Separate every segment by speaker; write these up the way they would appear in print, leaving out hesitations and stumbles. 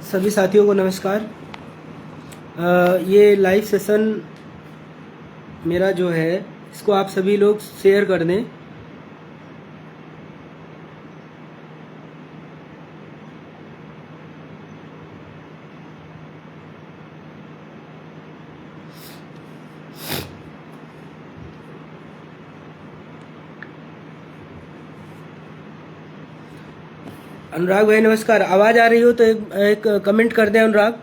Speaker 1: सभी साथियों को नमस्कार। ये लाइव सेशन मेरा जो है इसको आप सभी लोग शेयर कर दें। अनुराग भाई नमस्कार। आवाज आ रही हो तो एक कमेंट कर दें अनुराग।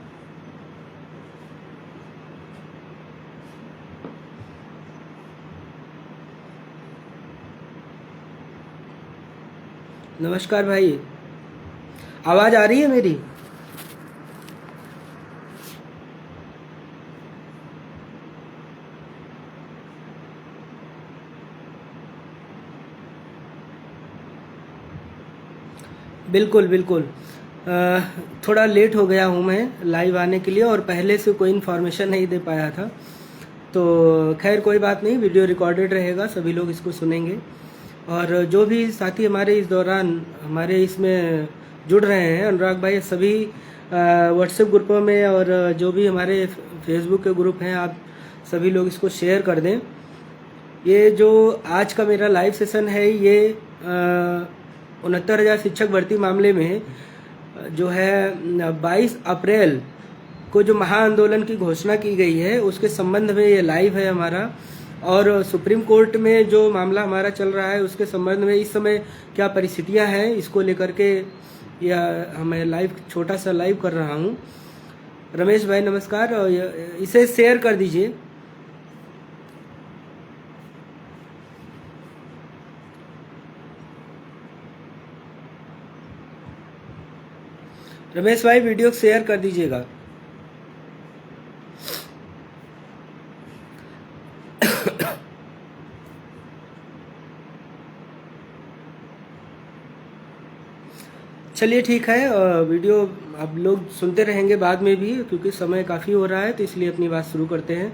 Speaker 1: नमस्कार भाई, आवाज आ रही है मेरी? बिल्कुल बिल्कुल। थोड़ा लेट हो गया हूँ मैं लाइव आने के लिए और पहले से कोई इन्फॉर्मेशन नहीं दे पाया था, तो खैर कोई बात नहीं, वीडियो रिकॉर्डेड रहेगा, सभी लोग इसको सुनेंगे। और जो भी साथी हमारे इस दौरान हमारे इसमें जुड़ रहे हैं, अनुराग भाई सभी व्हाट्सएप ग्रुपों में और जो भी हमारे फेसबुक के ग्रुप हैं, आप सभी लोग इसको शेयर कर दें। ये जो आज का मेरा लाइव सेशन है, ये 69,000 शिक्षक भर्ती मामले में जो है 22 अप्रैल को जो महाआंदोलन की घोषणा की गई है उसके संबंध में ये लाइव है हमारा। और सुप्रीम कोर्ट में जो मामला हमारा चल रहा है उसके संबंध में इस समय क्या परिस्थितियां हैं, इसको लेकर के यह मैं लाइव छोटा सा लाइव कर रहा हूं। रमेश भाई नमस्कार, इसे शेयर कर दीजिए। रमेश भाई वीडियो शेयर कर दीजिएगा। चलिए ठीक है, वीडियो आप लोग सुनते रहेंगे बाद में भी, क्योंकि समय काफ़ी हो रहा है, तो इसलिए अपनी बात शुरू करते हैं।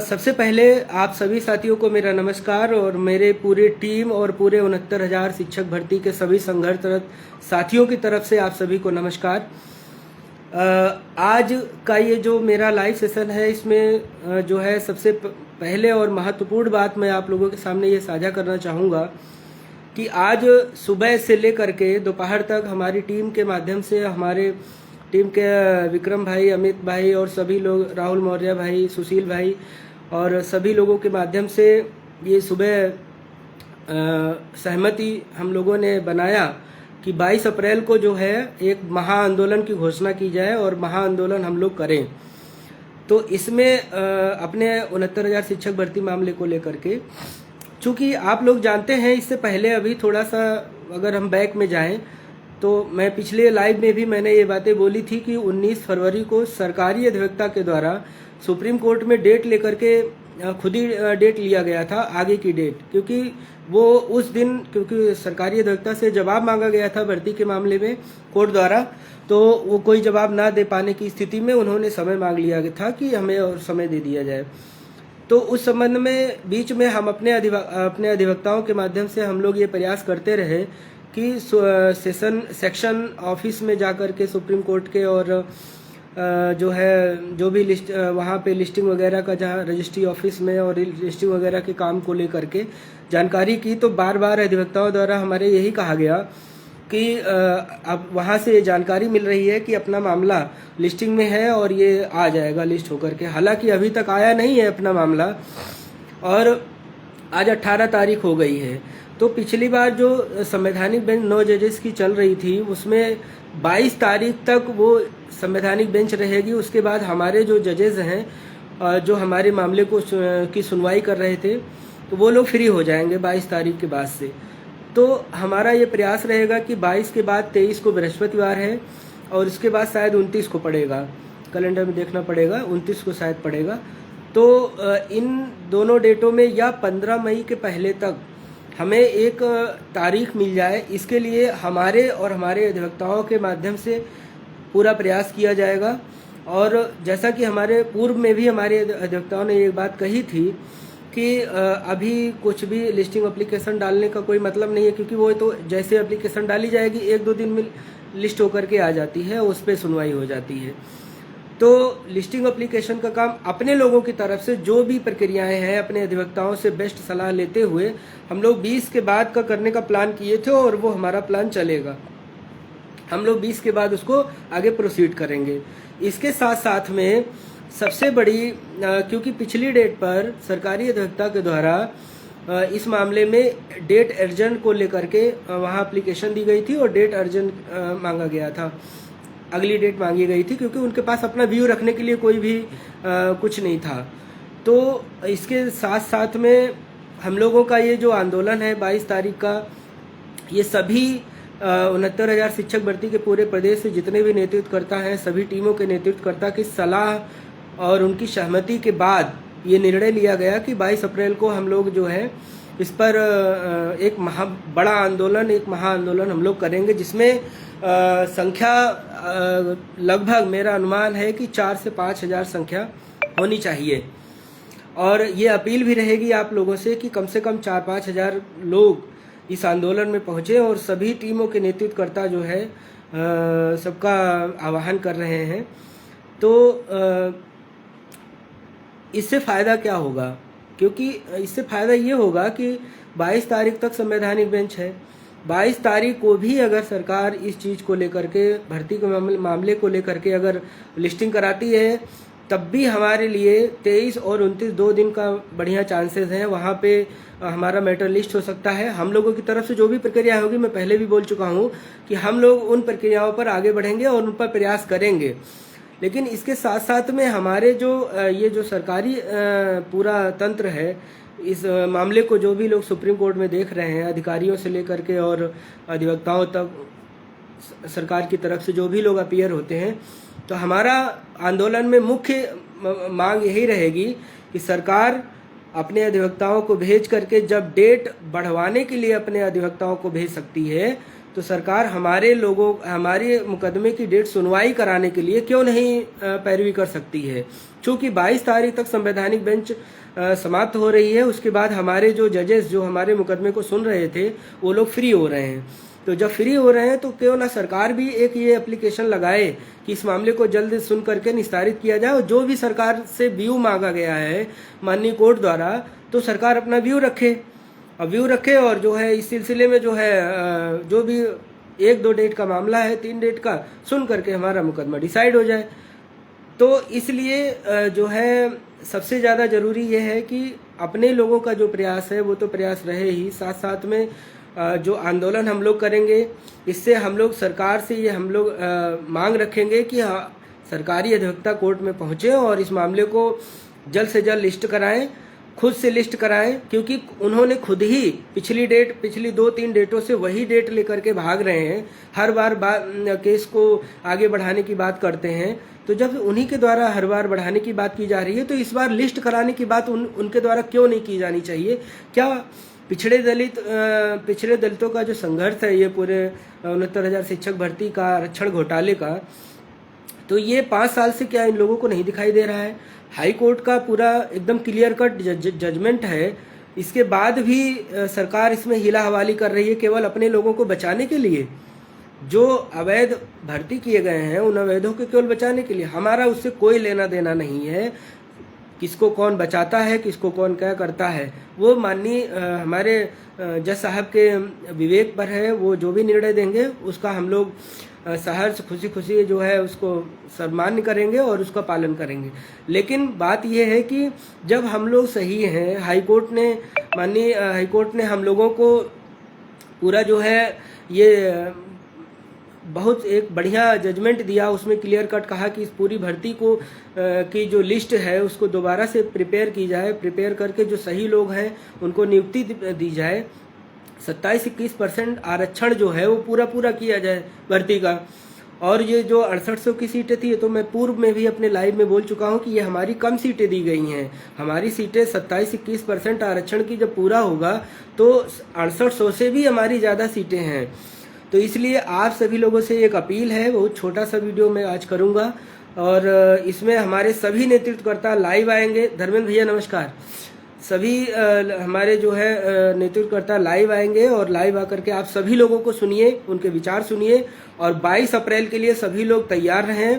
Speaker 1: सबसे पहले आप सभी साथियों को मेरा नमस्कार और मेरे पूरे टीम और पूरे 69,000 शिक्षक भर्ती के सभी संघर्षरत साथियों की तरफ से आप सभी को नमस्कार। आज का ये जो मेरा लाइव सेशन है, इसमें जो है सबसे पहले और महत्वपूर्ण बात मैं आप लोगों के सामने ये साझा करना चाहूँगा कि आज सुबह से लेकर के दोपहर तक हमारी टीम के माध्यम से, हमारे टीम के विक्रम भाई, अमित भाई और सभी लोग, राहुल मौर्य भाई, सुशील भाई और सभी लोगों के माध्यम से ये सुबह सहमति हम लोगों ने बनाया कि 22 अप्रैल को जो है एक महाआंदोलन की घोषणा की जाए और महाआंदोलन हम लोग करें। तो इसमें अपने 69,000 शिक्षक भर्ती मामले को लेकर के, चूँकि आप लोग जानते हैं, इससे पहले अभी थोड़ा सा अगर हम बैक में जाएं तो मैं पिछले लाइव में भी मैंने ये बातें बोली थी कि 19 फरवरी को सरकारी अधिवक्ता के द्वारा सुप्रीम कोर्ट में डेट लेकर के खुद ही डेट लिया गया था, आगे की डेट, क्योंकि वो उस दिन, क्योंकि सरकारी अधिवक्ता से जवाब मांगा गया था भर्ती के मामले में कोर्ट द्वारा, तो वो कोई जवाब ना दे पाने की स्थिति में उन्होंने समय मांग लिया था कि हमें और समय दे दिया जाए। तो उस संबंध में बीच में हम अपने अधिवक्ताओं के माध्यम से हम लोग ये प्रयास करते रहे कि सेक्शन ऑफिस में जाकर के सुप्रीम कोर्ट के और जो है जो भी लिस्ट वहाँ पे लिस्टिंग वगैरह का, जहाँ रजिस्ट्री ऑफिस में और लिस्टिंग वगैरह के काम को लेकर के जानकारी की, तो बार बार अधिवक्ताओं द्वारा हमारे यही कहा गया कि अब वहाँ से ये जानकारी मिल रही है कि अपना मामला लिस्टिंग में है और ये आ जाएगा लिस्ट होकर के। हालांकि अभी तक आया नहीं है अपना मामला, और आज 18 तारीख हो गई है। तो पिछली बार जो संवैधानिक बेंच 9 जजेस की चल रही थी, उसमें 22 तारीख तक वो संवैधानिक बेंच रहेगी। उसके बाद हमारे जो जजेस हैं जो हमारे मामले को की सुनवाई कर रहे थे, तो वो लोग फ्री हो जाएंगे 22 तारीख के बाद से। तो हमारा ये प्रयास रहेगा कि 22 के बाद 23 को बृहस्पतिवार है, और इसके बाद शायद 29 को पड़ेगा, कैलेंडर में देखना पड़ेगा, 29 को शायद पड़ेगा। तो इन दोनों डेटों में या 15 मई के पहले तक हमें एक तारीख मिल जाए, इसके लिए हमारे और हमारे अधिवक्ताओं के माध्यम से पूरा प्रयास किया जाएगा। और जैसा कि हमारे पूर्व में भी हमारे अधिवक्ताओं ने ये बात कही थी कि अभी कुछ भी लिस्टिंग एप्लीकेशन डालने का कोई मतलब नहीं है, क्योंकि वो तो जैसे एप्लीकेशन डाली जाएगी 1-2 दिन में लिस्ट होकर के आ जाती है, उस पर सुनवाई हो जाती है। तो लिस्टिंग एप्लीकेशन का काम अपने लोगों की तरफ से जो भी प्रक्रियाएं हैं, अपने अधिवक्ताओं से बेस्ट सलाह लेते हुए हम लोग 20 के बाद का करने का प्लान किए थे, और वो हमारा प्लान चलेगा। हम लोग 20 के बाद उसको आगे प्रोसीड करेंगे। इसके साथ साथ में सबसे बड़ी, क्योंकि पिछली डेट पर सरकारी अधिवक्ता के द्वारा इस मामले में डेट अर्जेंट को लेकर के वहाँ एप्लीकेशन दी गई थी, और डेट अर्जेंट मांगा गया था, अगली डेट मांगी गई थी, क्योंकि उनके पास अपना व्यू रखने के लिए कोई भी कुछ नहीं था। तो इसके साथ साथ में हम लोगों का ये जो आंदोलन है 22 तारीख का, ये सभी 69,000 शिक्षक भर्ती के पूरे प्रदेश से जितने भी नेतृत्वकर्ता हैं, सभी टीमों के नेतृत्वकर्ता की सलाह और उनकी सहमति के बाद ये निर्णय लिया गया कि 22 अप्रैल को हम लोग जो है इस पर एक बड़ा आंदोलन, एक महा आंदोलन हम लोग करेंगे, जिसमें संख्या लगभग मेरा अनुमान है कि 4 से 5 हजार संख्या होनी चाहिए। और ये अपील भी रहेगी आप लोगों से कि कम से कम 4-5 हजार लोग इस आंदोलन में पहुंचे, और सभी टीमों के नेतृत्वकर्ता जो है सबका आह्वान कर रहे हैं। तो इससे फ़ायदा क्या होगा? क्योंकि इससे फ़ायदा ये होगा कि 22 तारीख तक संवैधानिक बेंच है। 22 तारीख को भी अगर सरकार इस चीज़ को लेकर के, भर्ती के मामले को लेकर के अगर लिस्टिंग कराती है, तब भी हमारे लिए 23 और 29 2 दिन का बढ़िया चांसेस हैं। वहाँ पे हमारा मैटर लिस्ट हो सकता है। हम लोगों की तरफ से जो भी प्रक्रिया होगी, मैं पहले भी बोल चुका हूँ कि हम लोग उन प्रक्रियाओं पर आगे बढ़ेंगे और उन पर प्रयास करेंगे। लेकिन इसके साथ साथ में हमारे जो ये जो सरकारी पूरा तंत्र है, इस मामले को जो भी लोग सुप्रीम कोर्ट में देख रहे हैं, अधिकारियों से लेकर के और अधिवक्ताओं तक, सरकार की तरफ से जो भी लोग अपीयर होते हैं, तो हमारा आंदोलन में मुख्य मांग यही रहेगी कि सरकार अपने अधिवक्ताओं को भेज करके, जब डेट बढ़वाने के लिए अपने अधिवक्ताओं को भेज सकती है, तो सरकार हमारे मुकदमे की डेट सुनवाई कराने के लिए क्यों नहीं पैरवी कर सकती है। चूंकि 22 तारीख तक संवैधानिक बेंच समाप्त हो रही है, उसके बाद हमारे जो जजेस जो हमारे मुकदमे को सुन रहे थे, वो लोग फ्री हो रहे हैं। तो जब फ्री हो रहे हैं, तो क्यों ना सरकार भी एक ये एप्लीकेशन लगाए कि इस मामले को जल्द सुन करके निस्तारित किया जाए, और जो भी सरकार से व्यू मांगा गया है माननीय कोर्ट द्वारा, तो सरकार अपना व्यू रखे और जो है इस सिलसिले में जो है जो भी 1-2 डेट का मामला है, 3 डेट का सुन करके हमारा मुकदमा डिसाइड हो जाए। तो इसलिए जो है सबसे ज़्यादा ज़रूरी ये है कि अपने लोगों का जो प्रयास है वो तो प्रयास रहे ही, साथ साथ में जो आंदोलन हम लोग करेंगे, इससे हम लोग सरकार से ये हम लोग मांग रखेंगे कि सरकारी अधिवक्ता कोर्ट में पहुँचे और इस मामले को जल्द से जल्द लिस्ट कराएं, खुद से लिस्ट कराएं, क्योंकि उन्होंने खुद ही पिछली 2-3 डेटों से वही डेट लेकर के भाग रहे हैं। हर बार केस को आगे बढ़ाने की बात करते हैं, तो जब उन्हीं के द्वारा हर बार बढ़ाने की बात की जा रही है, तो इस बार लिस्ट कराने की बात उनके द्वारा क्यों नहीं की जानी चाहिए? क्या पिछड़े दलितों का जो संघर्ष है, ये पूरे 69,000 शिक्षक भर्ती का, आरक्षण घोटाले का, तो ये 5 साल से क्या इन लोगों को नहीं दिखाई दे रहा है? हाई कोर्ट का पूरा एकदम क्लियर कट जजमेंट है, इसके बाद भी सरकार इसमें हिला हवाली कर रही है केवल अपने लोगों को बचाने के लिए। जो अवैध भर्ती किए गए हैं, उन अवैधों को केवल बचाने के लिए। हमारा उससे कोई लेना देना नहीं है। किसको कौन बचाता है, किसको कौन क्या करता है, वो माननीय हमारे जज साहब के विवेक पर है। वो जो भी निर्णय देंगे उसका हम लोग सहर्ष खुशी खुशी जो है उसको सम्मान करेंगे और उसका पालन करेंगे। लेकिन बात यह है कि जब हम लोग सही हैं, हाईकोर्ट ने माननीय हाईकोर्ट ने हम लोगों को पूरा जो है ये बहुत एक बढ़िया जजमेंट दिया, उसमें क्लियर कट कहा कि इस पूरी भर्ती को की जो लिस्ट है उसको दोबारा से प्रिपेयर की जाए, प्रिपेयर करके जो सही लोग हैं उनको नियुक्ति दी जाए। 27-21% आरक्षण जो है वो पूरा किया जाए भर्ती का। और ये जो 6800 की सीटें थी, ये तो मैं पूर्व में भी अपने लाइव में बोल चुका हूँ कि ये हमारी कम सीटें दी गई हैं। हमारी सीटें 27-21% आरक्षण की जब पूरा होगा तो 6800 से भी हमारी ज़्यादा सीटें हैं। तो इसलिए आप सभी लोगों से एक अपील है, बहुत छोटा सा वीडियो मैं आज करूँगा और इसमें हमारे सभी नेतृत्वकर्ता लाइव आएंगे। धर्मेंद्र भैया नमस्कार। सभी हमारे जो है नेतृत्वकर्ता लाइव आएंगे और लाइव आकर के आप सभी लोगों को सुनिए, उनके विचार सुनिए और 22 अप्रैल के लिए सभी लोग तैयार रहें।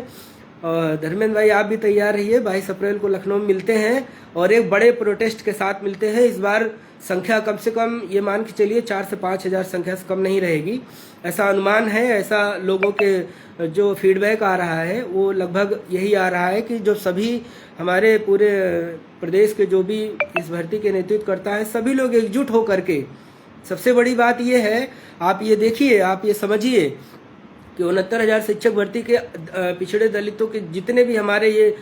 Speaker 1: धर्मेंद्र भाई आप भी तैयार रहिए। 22 अप्रैल को लखनऊ में मिलते हैं और एक बड़े प्रोटेस्ट के साथ मिलते हैं। इस बार संख्या कम से कम ये मान के चलिए 4 से 5 हज़ार संख्या से कम नहीं रहेगी, ऐसा अनुमान है। ऐसा लोगों के जो फीडबैक आ रहा है वो लगभग यही आ रहा है कि जो सभी हमारे पूरे प्रदेश के जो भी इस भर्ती के नेतृत्व करता है, सभी लोग एकजुट होकर के, सबसे बड़ी बात ये है, आप ये देखिए, आप ये समझिए कि 69,000 शिक्षक भर्ती के पिछड़े दलितों के जितने भी हमारे ये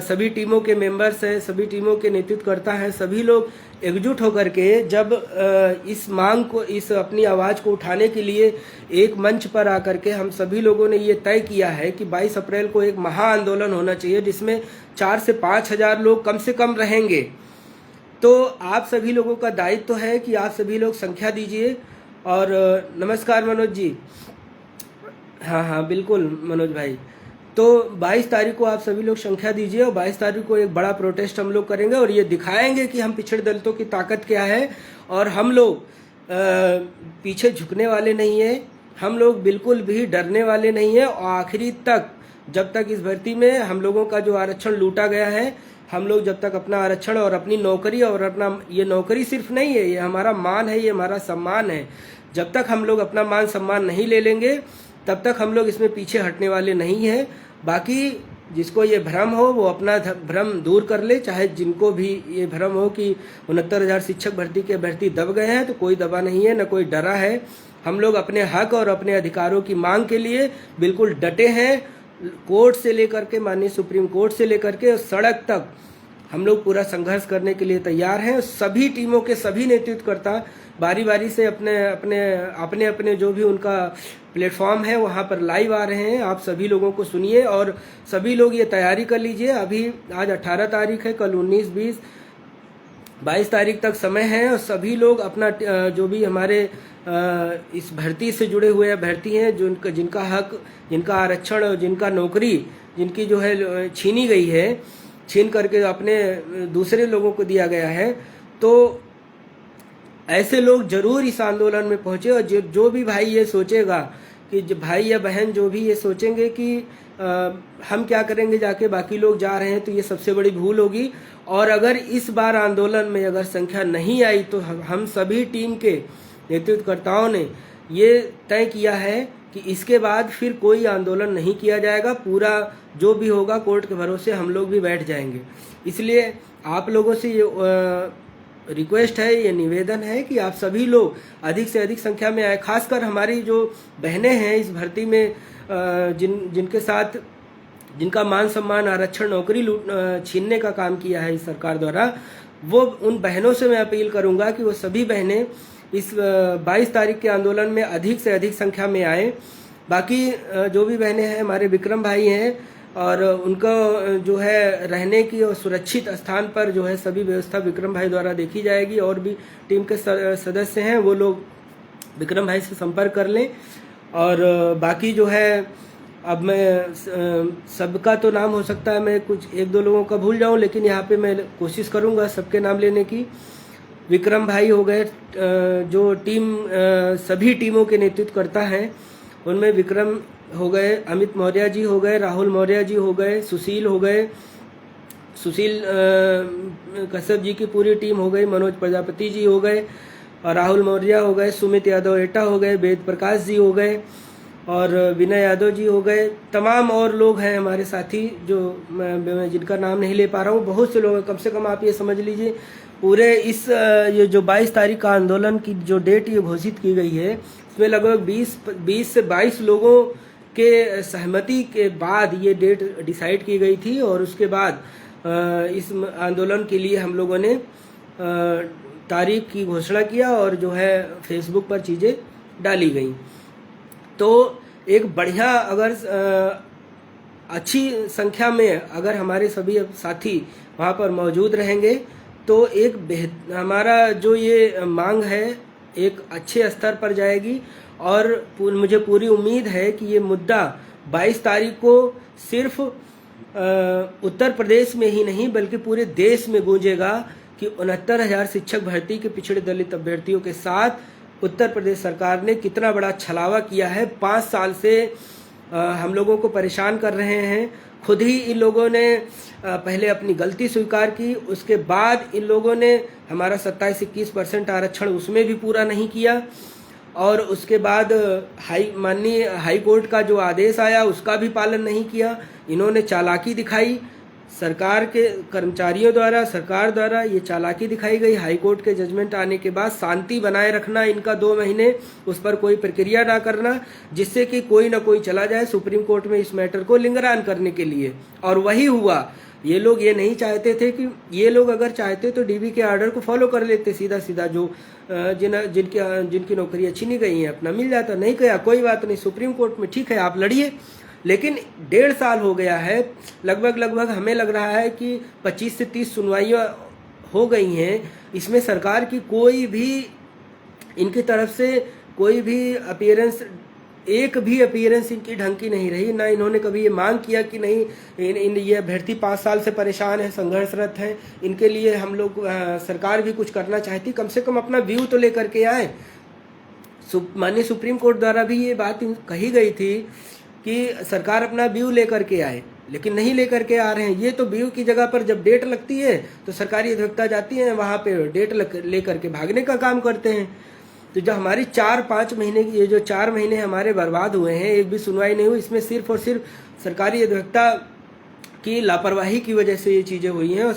Speaker 1: सभी टीमों के मेंबर्स हैं, सभी टीमों के नेतृत्व करता है, सभी लोग एकजुट होकर के जब इस मांग को, इस अपनी आवाज़ को उठाने के लिए एक मंच पर आकर के हम सभी लोगों ने ये तय किया है कि 22 अप्रैल को एक महाआंदोलन होना चाहिए जिसमें 4 से 5 हज़ार लोग कम से कम रहेंगे। तो आप सभी लोगों का दायित्व है कि आप सभी लोग संख्या दीजिए। और नमस्कार मनोज जी। हाँ बिल्कुल मनोज भाई। तो 22 तारीख को आप सभी लोग संख्या दीजिए और 22 तारीख को एक बड़ा प्रोटेस्ट हम लोग करेंगे और ये दिखाएंगे कि हम पिछड़े दलितों की ताकत क्या है। और हम लोग पीछे झुकने वाले नहीं है, हम लोग बिल्कुल भी डरने वाले नहीं है। और आखिरी तक, जब तक इस भर्ती में हम लोगों का जो आरक्षण लूटा गया है, हम लोग जब तक अपना आरक्षण और अपनी नौकरी और अपना, ये नौकरी सिर्फ नहीं है, ये हमारा मान है, ये हमारा सम्मान है, जब तक हम लोग अपना मान सम्मान नहीं ले लेंगे तब तक हम लोग इसमें पीछे हटने वाले नहीं हैं। बाकी जिसको ये भ्रम हो वो अपना भ्रम दूर कर ले, चाहे जिनको भी ये भ्रम हो कि 69,000 शिक्षक भर्ती के अभ्यर्थी दब गए हैं, तो कोई दबा नहीं है, न कोई डरा है। हम लोग अपने हक और अपने अधिकारों की मांग के लिए बिल्कुल डटे हैं। कोर्ट से लेकर के, माननीय सुप्रीम कोर्ट से लेकर के सड़क तक हम लोग पूरा संघर्ष करने के लिए तैयार हैं। सभी टीमों के सभी नेतृत्वकर्ता बारी बारी से अपने अपने जो भी उनका प्लेटफॉर्म है वहाँ पर लाइव आ रहे हैं। आप सभी लोगों को सुनिए और सभी लोग ये तैयारी कर लीजिए। अभी आज 18 तारीख है, कल 19, 20, 22 तारीख तक समय है और सभी लोग अपना जो भी हमारे इस भर्ती से जुड़े हुए अभ्यर्थी हैं, जिनका हक, जिनका आरक्षण और जिनका नौकरी, जिनकी जो है छीनी गई है, छीन करके अपने दूसरे लोगों को दिया गया है, तो ऐसे लोग जरूर इस आंदोलन में पहुंचे। और जो भी भाई ये सोचेगा कि भाई या बहन जो भी ये सोचेंगे कि हम क्या करेंगे जाके, बाकी लोग जा रहे हैं, तो ये सबसे बड़ी भूल होगी। और अगर इस बार आंदोलन में अगर संख्या नहीं आई तो हम सभी टीम के नेतृत्वकर्ताओं ने ये तय किया है कि इसके बाद फिर कोई आंदोलन नहीं किया जाएगा। पूरा जो भी होगा कोर्ट के भरोसे हम लोग भी बैठ जाएंगे। इसलिए आप लोगों से ये रिक्वेस्ट है, ये निवेदन है कि आप सभी लोग अधिक से अधिक संख्या में आए। खासकर हमारी जो बहनें हैं इस भर्ती में, जिनके साथ, जिनका मान सम्मान, आरक्षण, नौकरी छीनने का काम किया है इस सरकार द्वारा, वो उन बहनों से मैं अपील करूंगा कि वो सभी बहनें इस 22 तारीख के आंदोलन में अधिक से अधिक संख्या में आए। बाकी जो भी बहनें हैं, हमारे विक्रम भाई हैं और उनको जो है रहने की और सुरक्षित स्थान पर जो है सभी व्यवस्था विक्रम भाई द्वारा देखी जाएगी। और भी टीम के सदस्य हैं, वो लोग विक्रम भाई से संपर्क कर लें। और बाकी जो है, अब मैं सबका तो नाम हो सकता है मैं कुछ 1-2 लोगों का भूल जाऊं, लेकिन यहाँ पे मैं कोशिश करूंगा सबके नाम लेने की। विक्रम भाई हो गए, जो टीम सभी टीमों के नेतृत्व करता है, उनमें विक्रम हो गए, अमित मौर्य जी हो गए, राहुल मौर्य जी हो गए, सुशील हो गए, सुशील कश्यप जी की पूरी टीम हो गई, मनोज प्रजापति जी हो गए, और राहुल मौर्य हो गए, सुमित यादव एटा हो गए, वेद प्रकाश जी हो गए, और विनय यादव जी हो गए। तमाम और लोग हैं हमारे साथी जो मैं जिनका नाम नहीं ले पा रहा हूँ, बहुत से लोग हैं। कम से कम आप ये समझ लीजिए पूरे इस ये जो 22 तारीख का आंदोलन की जो डेट ये घोषित की गई है, इसमें लगभग 20 से 22 लोगों के सहमति के बाद ये डेट डिसाइड की गई थी, और उसके बाद इस आंदोलन के लिए हम लोगों ने तारीख की घोषणा किया, और जो है फेसबुक पर चीज़ें डाली गई। तो एक बढ़िया अगर अच्छी संख्या में अगर हमारे सभी साथी वहाँ पर मौजूद रहेंगे तो एक हमारा जो ये मांग है एक अच्छे स्तर पर जाएगी, और मुझे पूरी उम्मीद है कि ये मुद्दा 22 तारीख को सिर्फ उत्तर प्रदेश में ही नहीं बल्कि पूरे देश में गूंजेगा कि 69,000 शिक्षक भर्ती के पिछड़े दलित अभ्यर्थियों के साथ उत्तर प्रदेश सरकार ने कितना बड़ा छलावा किया है। 5 साल से हम लोगों को परेशान कर रहे हैं। खुद ही इन लोगों ने पहले अपनी गलती स्वीकार की, उसके बाद इन लोगों ने हमारा 27-21% आरक्षण उसमें भी पूरा नहीं किया, और उसके बाद माननीय हाई कोर्ट का जो आदेश आया उसका भी पालन नहीं किया। इन्होंने चालाकी दिखाई, सरकार के कर्मचारियों द्वारा, सरकार द्वारा ये चालाकी दिखाई गई। हाई कोर्ट के जजमेंट आने के बाद शांति बनाए रखना इनका 2 महीने, उस पर कोई प्रक्रिया ना करना, जिससे कि कोई ना कोई चला जाए सुप्रीम कोर्ट में इस मैटर को लिंगरान करने के लिए, और वही हुआ। ये लोग ये नहीं चाहते थे कि ये लोग अगर चाहते तो डीबी के ऑर्डर को फॉलो कर लेते सीधा सीधा, जो जिनकी नौकरी अच्छी नहीं गई है अपना मिल जाता। नहीं किया, कोई बात नहीं, सुप्रीम कोर्ट में ठीक है आप लड़िए, लेकिन 1.5 साल हो गया है, लगभग हमें लग रहा है कि 25 से 30 सुनवाइयाँ हो गई हैं। इसमें सरकार की कोई भी इनकी तरफ से कोई भी एक भी अपीयरेंस इनकी ढंग की नहीं रही। ना इन्होंने कभी ये मांग किया कि नहीं ये अभ्यर्थी 5 साल से परेशान है, संघर्षरत है, इनके लिए हम लोग सरकार भी कुछ करना चाहती, कम से कम अपना व्यू तो लेकर के आए। माननीय सुप्रीम कोर्ट द्वारा भी ये बात कही गई थी कि सरकार अपना व्यू लेकर के आए, लेकिन नहीं लेकर के आ रहे हैं। ये तो व्यू की जगह पर जब डेट लगती है तो सरकारी अधिवक्ता जाती हैं वहाँ पे डेट लेकर के भागने का काम करते हैं। तो जो हमारी 4-5 महीने की ये जो 4 महीने हमारे बर्बाद हुए हैं, एक भी सुनवाई नहीं हुई, इसमें सिर्फ और सिर्फ सरकारी अधिवक्ता की लापरवाही की वजह से ये चीज़ें हुई हैं, और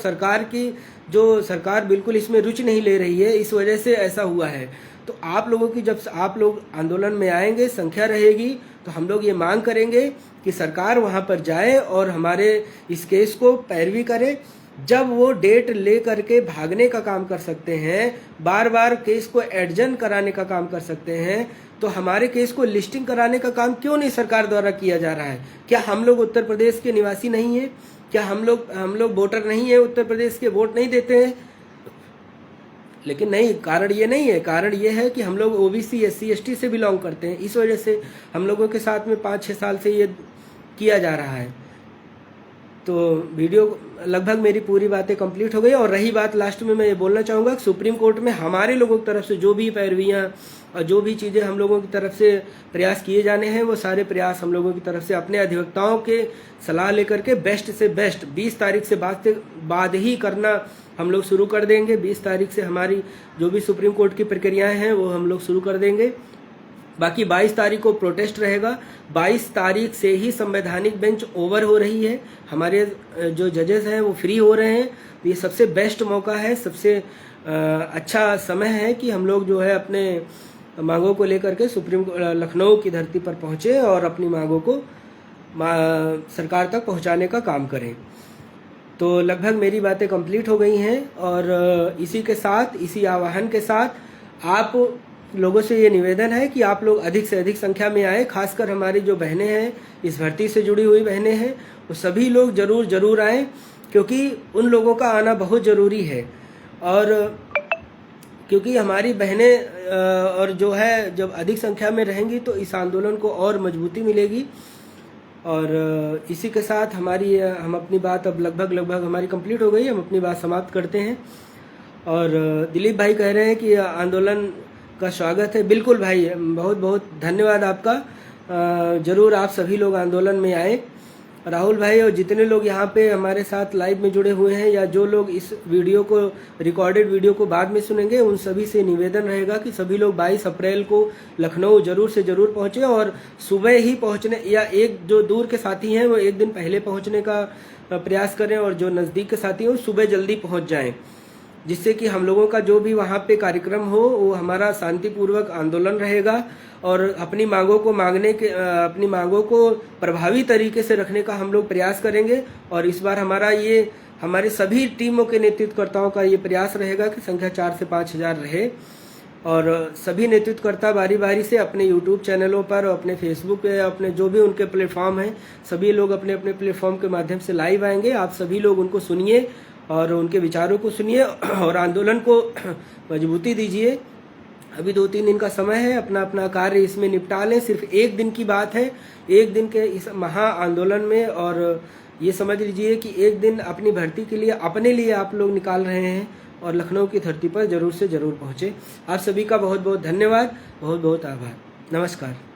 Speaker 1: सरकार बिल्कुल इसमें रुचि नहीं ले रही है, इस वजह से ऐसा हुआ है। तो आप लोगों की जब आप लोग आंदोलन में आएंगे, संख्या रहेगी, तो हम लोग ये मांग करेंगे कि सरकार वहाँ पर जाए और हमारे इस केस को पैरवी करे। जब वो डेट ले करके भागने का काम कर सकते हैं, बार बार केस को एडजन कराने का काम कर सकते हैं, तो हमारे केस को लिस्टिंग कराने का काम क्यों नहीं सरकार द्वारा किया जा रहा है? क्या हम लोग उत्तर प्रदेश के निवासी नहीं है? क्या हम लोग वोटर नहीं है उत्तर प्रदेश के, वोट नहीं देते हैं? लेकिन नहीं, कारण ये नहीं है। कारण ये है कि हम लोग ओबीसी SC ST से बिलोंग करते हैं, इस वजह से हम लोगों के साथ में 5-6 साल से ये किया जा रहा है। तो वीडियो लगभग मेरी पूरी बातें कंप्लीट हो गई। और रही बात लास्ट में मैं ये बोलना चाहूँगा, सुप्रीम कोर्ट में हमारे लोगों की तरफ से जो भी पैरवियाँ और जो भी चीज़ें हम लोगों की तरफ से प्रयास किए जाने हैं, वो सारे प्रयास हम लोगों की तरफ से अपने अधिवक्ताओं के सलाह लेकर के बेस्ट से बेस्ट 20 तारीख से बाद ही करना हम लोग शुरू कर देंगे। 20 तारीख से हमारी जो भी सुप्रीम कोर्ट की प्रक्रियाएं हैं वो हम लोग शुरू कर देंगे। बाकी 22 तारीख को प्रोटेस्ट रहेगा। 22 तारीख से ही संवैधानिक बेंच ओवर हो रही है, हमारे जो जजेस हैं वो फ्री हो रहे हैं। तो ये सबसे बेस्ट मौका है, सबसे अच्छा समय है कि हम लोग जो है अपने मांगों को लेकर के लखनऊ की धरती पर पहुँचे और अपनी मांगों को सरकार तक पहुँचाने का काम करें। तो लगभग मेरी बातें कंप्लीट हो गई हैं, और इसी आह्वान के साथ आप लोगों से ये निवेदन है कि आप लोग अधिक से अधिक संख्या में आए। खासकर हमारी जो बहनें हैं, इस भर्ती से जुड़ी हुई बहनें हैं, वो सभी लोग जरूर आएँ, क्योंकि उन लोगों का आना बहुत ज़रूरी है। और क्योंकि हमारी बहनें और जो है जब अधिक संख्या में रहेंगी तो इस आंदोलन को और मजबूती मिलेगी। और इसी के साथ हम अपनी बात अब लगभग हमारी कंप्लीट हो गई, हम अपनी बात समाप्त करते हैं। और दिलीप भाई कह रहे हैं कि आंदोलन का स्वागत है। बिल्कुल भाई, बहुत बहुत धन्यवाद आपका। ज़रूर आप सभी लोग आंदोलन में आए राहुल भाई और जितने लोग यहाँ पे हमारे साथ लाइव में जुड़े हुए हैं या जो लोग इस वीडियो को रिकॉर्डेड वीडियो को बाद में सुनेंगे, उन सभी से निवेदन रहेगा कि सभी लोग 22 अप्रैल को लखनऊ जरूर से जरूर पहुँचे और सुबह ही पहुँचने, या एक जो दूर के साथी हैं वो एक दिन पहले पहुँचने का प्रयास करें और जो नज़दीक के साथी हैं वो सुबह जल्दी पहुँच जाएं, जिससे कि हम लोगों का जो भी वहाँ पे कार्यक्रम हो वो हमारा शांतिपूर्वक आंदोलन रहेगा और अपनी मांगों को प्रभावी तरीके से रखने का हम लोग प्रयास करेंगे। और इस बार हमारे सभी टीमों के नेतृत्वकर्ताओं का ये प्रयास रहेगा कि संख्या 4 से 5 हजार रहे और सभी नेतृत्वकर्ता बारी बारी से अपने यूट्यूब चैनलों पर, अपने फेसबुक पे, अपने जो भी उनके प्लेटफॉर्म हैं, सभी लोग अपने अपने प्लेटफॉर्म के माध्यम से लाइव आएंगे। आप सभी लोग उनको सुनिए और उनके विचारों को सुनिए और आंदोलन को मजबूती दीजिए। अभी 2-3 दिन का समय है, अपना अपना कार्य इसमें निपटा लें। सिर्फ एक दिन की बात है, एक दिन के इस महा आंदोलन में, और ये समझ लीजिए कि एक दिन अपनी भर्ती के लिए अपने लिए आप लोग निकाल रहे हैं और लखनऊ की धरती पर जरूर से जरूर पहुँचे। आप सभी का बहुत बहुत धन्यवाद, बहुत बहुत आभार। नमस्कार।